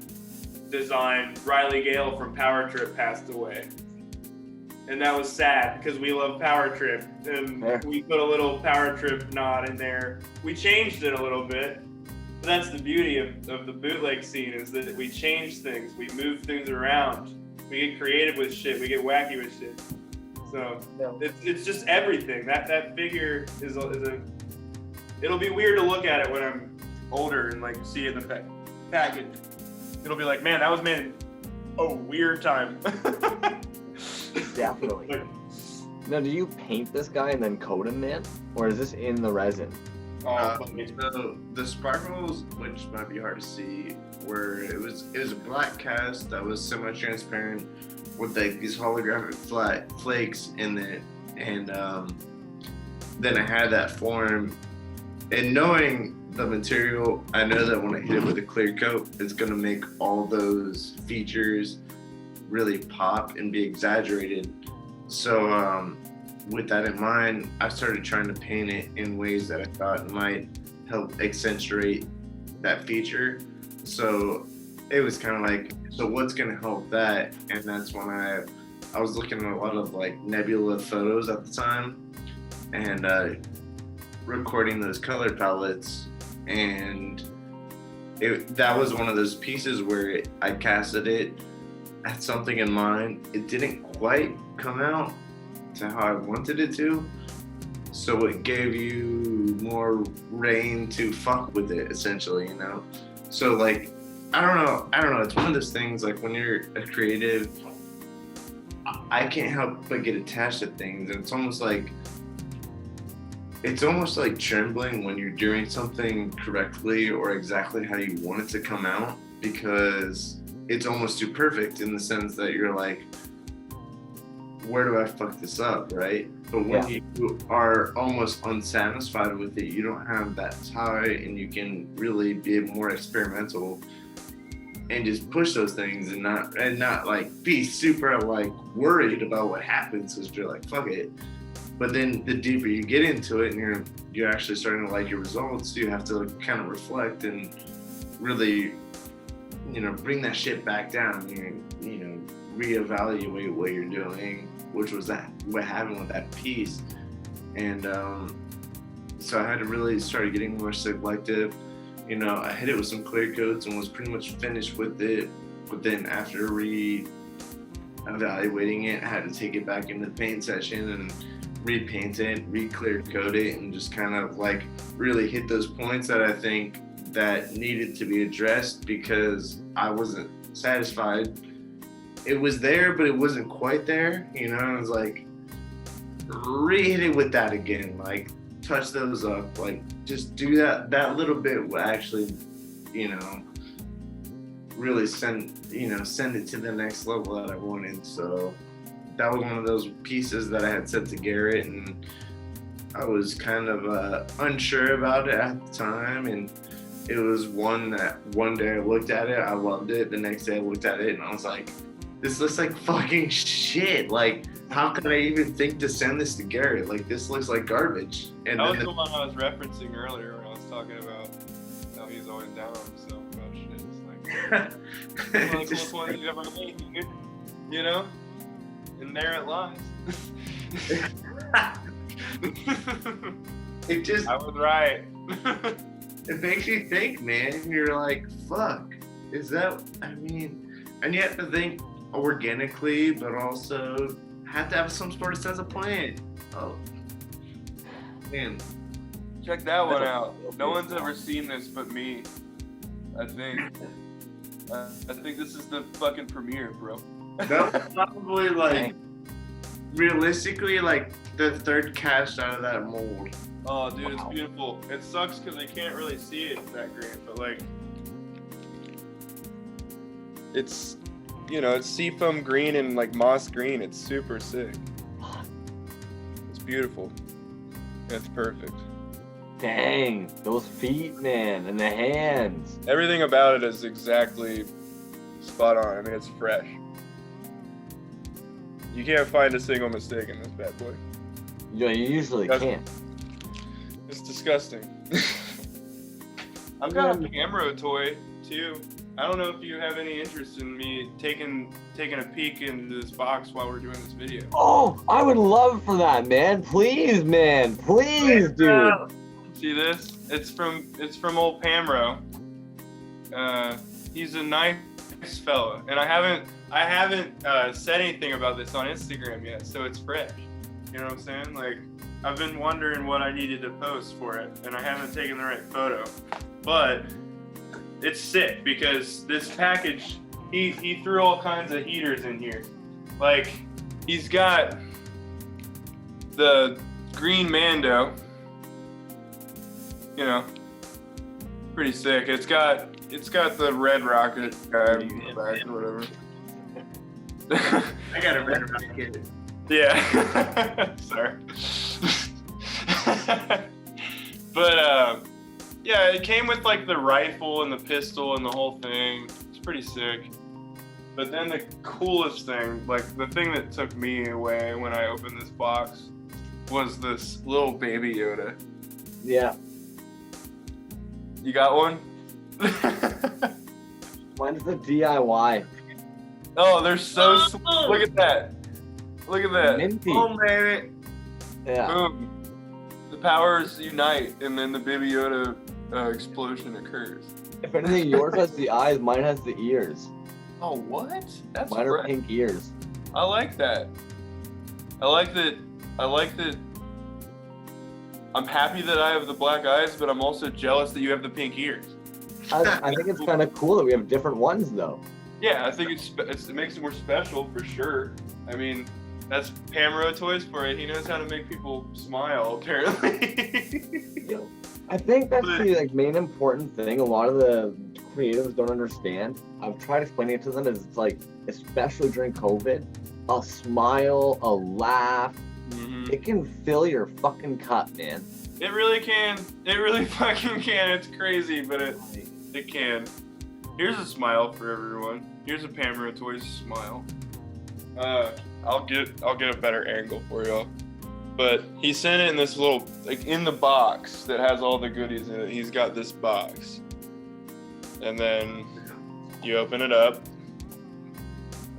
design, Riley Gale from Power Trip passed away. And that was sad because we love Power Trip, and we put a little Power Trip nod in there. We changed it a little bit. But that's the beauty of the bootleg scene, is that we change things, we move things around, we get creative with shit, we get wacky with shit. So it's just everything. That figure is a. It'll be weird to look at it when I'm older and like see it in the package. It'll be like, man, that was made in a weird time. Definitely. Now, do you paint this guy and then coat him, man? Or is this in the resin? So the sparkles, which might be hard to see, where it was a black cast that was semi-transparent with like these holographic flakes in it, and then I had that form. And knowing the material, I know that when I hit it with a clear coat, it's gonna make all those features really pop and be exaggerated. So with that in mind, I started trying to paint it in ways that I thought might help accentuate that feature. So it was kind of like, so what's gonna help that? And that's when I was looking at a lot of like nebula photos at the time, and recording those color palettes, and that was one of those pieces where I casted it, had something in mind. It didn't quite come out to how I wanted it to, so it gave you more reign to fuck with it, essentially, So like, I don't know. It's one of those things, like when you're a creative, I can't help but get attached to things, and it's almost like trembling when you're doing something correctly or exactly how you want it to come out, because it's almost too perfect in the sense that you're like, where do I fuck this up, right? But when you are almost unsatisfied with it, you don't have that tie, and you can really be more experimental and just push those things, and not like be super like worried about what happens, because you're like, fuck it. But then the deeper you get into it, and you're actually starting to like your results, you have to like kind of reflect and really, bring that shit back down, and reevaluate what you're doing, which was what happened with that piece. And so I had to really start getting more selective. I hit it with some clear coats and was pretty much finished with it, but then after evaluating it, I had to take it back into the paint session and repaint it, re-clear coat it, and just kind of like really hit those points that I think that needed to be addressed because I wasn't satisfied. It was there, but it wasn't quite there. You know, I was like, re-hit it with that again, like touch those up, like just do that little bit will actually, you know, really send it to the next level that I wanted. So that was one of those pieces that I had sent to Garret, and I was kind of unsure about it at the time, and it was one that one day I looked at it, I loved it. The next day I looked at it and I was like, this looks like fucking shit. Like, how could I even think to send this to Garret? Like, this looks like garbage. And that then was the one I was referencing earlier when I was talking about how he's always down on himself about shit. It's like, one of the coolest ones you've ever made, dude. You know? And there it lies. it just, I was right. it makes you think, man. You're like, fuck, is that, I mean, and you have to think organically, but also have to have some sort of sense of plan. Oh, man. Check that one out. No one's ever seen this but me, I think. I think this is the fucking premiere, bro. That was probably like, realistically, like the third cast out of that mold. Oh, dude, it's beautiful. It sucks because I can't really see it that great, but like, it's, you know, it's seafoam green and like moss green. It's super sick. It's beautiful. It's perfect. Dang, those feet, man, and the hands. Everything about it is exactly spot on. I mean, it's fresh. You can't find a single mistake in this bad boy. You usually can't. It's disgusting. I've got a Pamro toy too. I don't know if you have any interest in me taking a peek into this box while we're doing this video. Oh, I would love for that, man. Please, man. Please, dude. See this? It's from old Pamro. He's a nice fella, and I haven't said anything about this on Instagram yet, so it's fresh. You know what I'm saying? Like, I've been wondering what I needed to post for it, and I haven't taken the right photo. But it's sick because this package, he threw all kinds of heaters in here. Like, he's got the green Mando, you know, pretty sick. It's got the red rocket guy in the back or whatever. I got a red rocket. Yeah. Sorry. But yeah, it came with like the rifle and the pistol and the whole thing. It's pretty sick. But then the coolest thing, like the thing that took me away when I opened this box, was this little baby Yoda. Yeah. You got one? Mine's the DIY. Oh, they're so sweet. Look at that. Look at that. Minty. Oh, baby. Yeah. Boom. The powers unite, and then the Baby Yoda explosion occurs. If anything, yours has the eyes, mine has the ears. Oh, what? That's Mine are fresh. pink ears. I like that. I like that. I'm happy that I have the black eyes, but I'm also jealous that you have the pink ears. I think it's kind of cool that we have different ones, though. Yeah, I think it makes it more special for sure. I mean, that's PamroToys for it. He knows how to make people smile, apparently. I think that's the like main important thing. A lot of the creatives don't understand. I've tried explaining it to them. Is it's like, especially during COVID, a smile, a laugh, it can fill your fucking cup, man. It really can. It really fucking can. It's crazy, but it can. Here's a smile for everyone. Here's a PamroToys smile. I'll get a better angle for y'all. But he sent it in this little, like, in the box that has all the goodies in it. He's got this box. And then you open it up,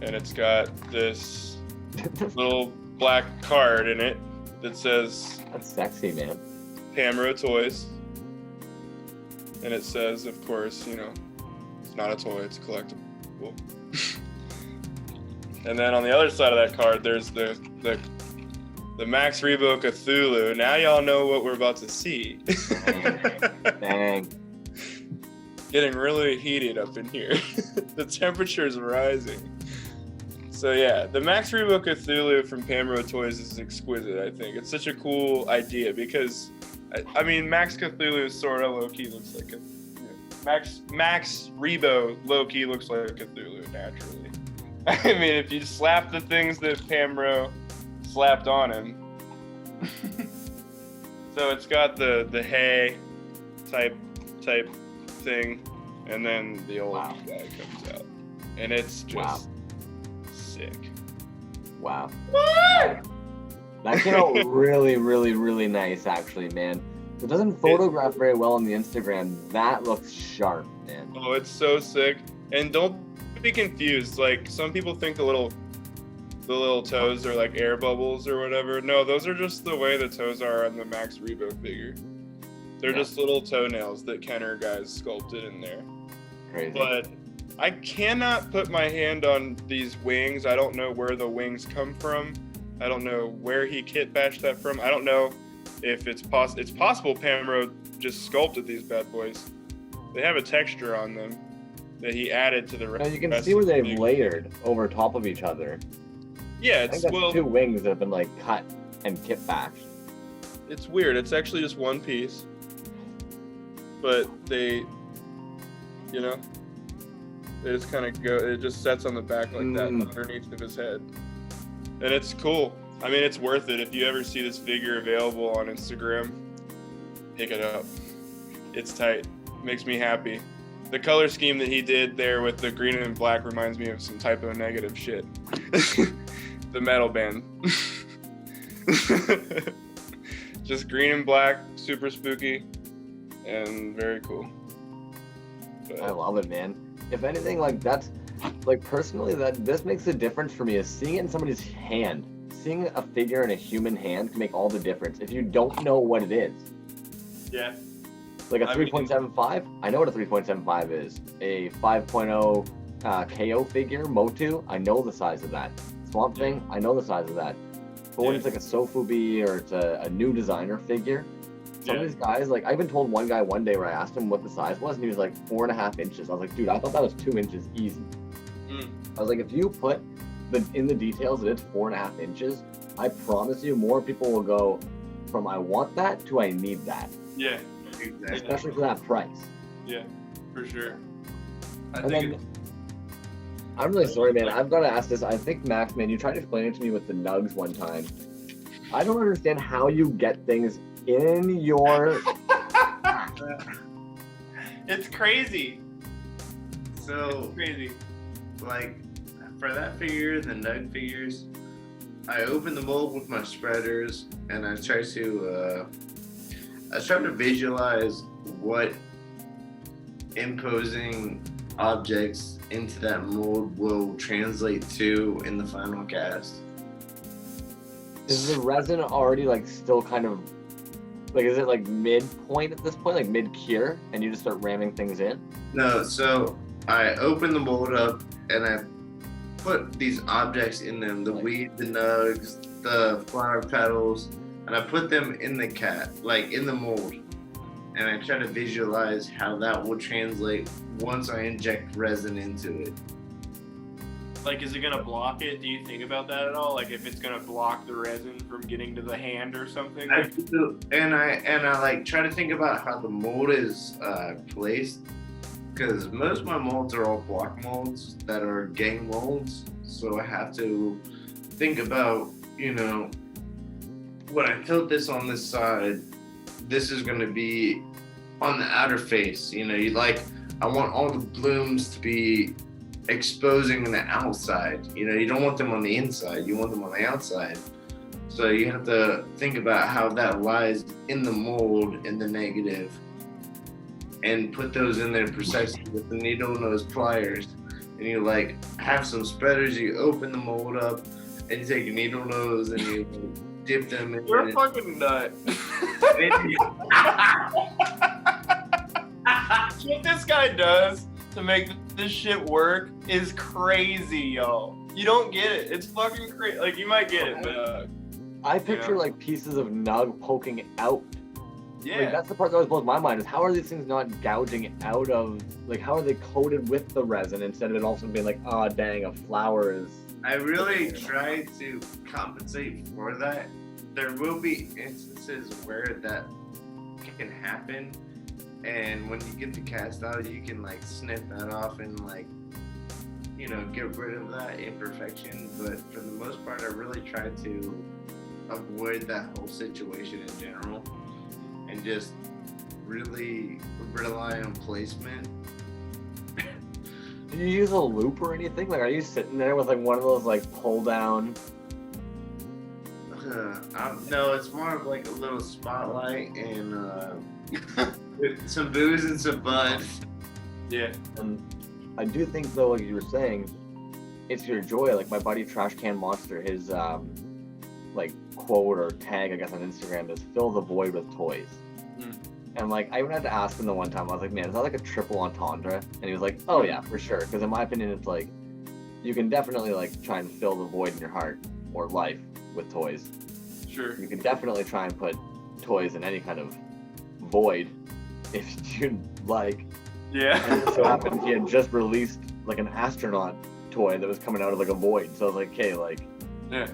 and it's got this little black card in it that says, That's sexy, man. PamroToys. And it says, of course, you know, it's not a toy, it's a collectible. And then on the other side of that card, there's the the Max Rebo Cthulhu. Now y'all know what we're about to see. Dang. Getting really heated up in here. The temperature's rising. So yeah, the Max Rebo Cthulhu from Pamrotoys is exquisite, I think. It's such a cool idea because, I mean, Max Cthulhu sort of low-key looks like a... Max Rebo low-key looks like Cthulhu, naturally. I mean, if you slap the things that Pamro slapped on him. So it's got the hay type thing, and then the old guy comes out, and it's just sick. Wow. That came out really, really, really nice, actually, man. It doesn't photograph very well on the Instagram. That looks sharp, man. Oh, it's so sick. And don't be confused. Like, some people think the little toes are like air bubbles or whatever. No, those are just the way the toes are on the Max Rebo figure. They're just little toenails that Kenner guys sculpted in there. Crazy. But I cannot put my hand on these wings. I don't know where the wings come from. I don't know where he kit bashed that from. I don't know if it's possible Pamro just sculpted these bad boys. They have a texture on them that he added to the rest. Now you can see where they've layered over top of each other. Yeah, I it's think that's two wings that have been like cut and kit bashed. It's weird. It's actually just one piece, but they just kind of go. It just sets on the back like that underneath of his head, and it's cool. I mean, it's worth it. If you ever see this figure available on Instagram, pick it up. It's tight. Makes me happy. The color scheme that he did there with the green and black reminds me of some Typo Negative shit. The metal band. Just green and black, super spooky, and very cool. But I love it, man. If anything, like that's, like personally, this makes a difference for me is seeing it in somebody's hand. Seeing a figure in a human hand can make all the difference if you don't know what it is. Yeah. Like a 3.75, I know what a 3.75 is. A 5.0 KO figure, Motu, I know the size of that. Swamp Thing, I know the size of that. But when it's like a Sofubi or it's a new designer figure, some of these guys, like I even told one guy one day where I asked him what the size was, and he was like 4.5 inches. I was like, dude, I thought that was 2 inches easy. I was like, if you put in the details that it's 4.5 inches, I promise you more people will go from I want that to I need that. Yeah. Exactly. Especially for that price. Yeah, for sure. I'm really sorry, man. I've got to ask this. I think, Max, man, you tried to explain it to me with the nugs one time. I don't understand how you get things in your... It's crazy. So, It's crazy. like, for that figure, the nug figures, I open the mold with my spreaders, and I try to visualize what imposing objects into that mold will translate to in the final cast. Is the resin already like still kind of like, is it like midpoint at this point, like mid-cure, and you just start ramming things in? No, so I open the mold up and I put these objects in them, the weed, the nugs, the flower petals, and I put them in the in the mold. And I try to visualize how that will translate once I inject resin into it. Like, is it gonna block it? Do you think about that at all? Like, if it's gonna block the resin from getting to the hand or something? I like try to think about how the mold is placed, because most of my molds are all block molds that are gang molds. So I have to think about, when I tilt this on this side, this is going to be on the outer face. I want all the blooms to be exposing the outside. You don't want them on the inside, you want them on the outside. So you have to think about how that lies in the mold in the negative and put those in there precisely with the needle nose pliers. And you have some spreaders, you open the mold up and you take a needle nose and you dip them in. You're a fucking nut. What this guy does to make this shit work is crazy, y'all. You don't get it. It's fucking crazy. Like, you might get it, but I picture know? like pieces of nug poking out. Yeah. Like that's the part that always blows my mind is how are these things not gouging out of, like how are they coated with the resin instead of it also being like, oh dang, a flower is. I really try to compensate for that. There will be instances where that can happen, and when you get the cast out, you can like snip that off and like, you know, get rid of that imperfection. But for the most part, I really try to avoid that whole situation in general, and just really rely on placement. Do you use a loop or anything? Like, are you sitting there with like one of those like pull down? No, it's more of like a little spotlight and some booze and some bud. Yeah. And I do think though, like you were saying, it's your joy. Like my buddy Trash Can Monster, his like quote or tag, I guess, on Instagram is "fill the void with toys." And like I even had to ask him the one time, I was like, man, is that like a triple entendre? And he was like, oh yeah, for sure. Because in my opinion, it's like you can definitely like try and fill the void in your heart or life with toys. Sure. You can definitely try and put toys in any kind of void if you'd like. Yeah. And it so happened he had just released like an astronaut toy that was coming out of like a void. So I was like, okay, like, Yeah.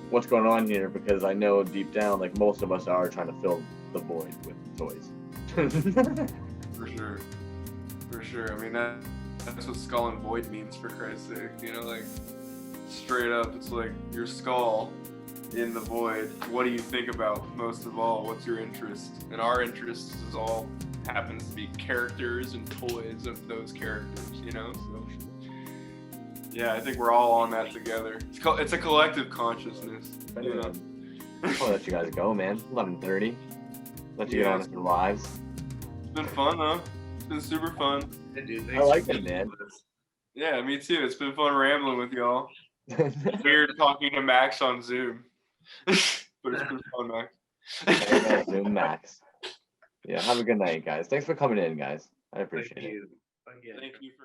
what's going on here? Because I know deep down, like most of us are trying to fill the void with toys. For sure. For sure. I mean that's what skull and void means, for Christ's sake. You know, like straight up, it's like your skull in the void. What do you think about most of all? What's your interest? And our interest is all happens to be characters and toys of those characters, you know? So yeah, I think we're all on that together. It's a collective consciousness. You know? I'll let you guys go, man. 11:30. Let you get on with your lives. It's been fun, though. It's been super fun. Hey, dude, I like it, man. Yeah, me too. It's been fun rambling with y'all. Weird talking to Max on Zoom. But it's been fun, Max. Zoom Max. Yeah, have a good night, guys. Thanks for coming in, guys. I appreciate it. Thank you. Thank you for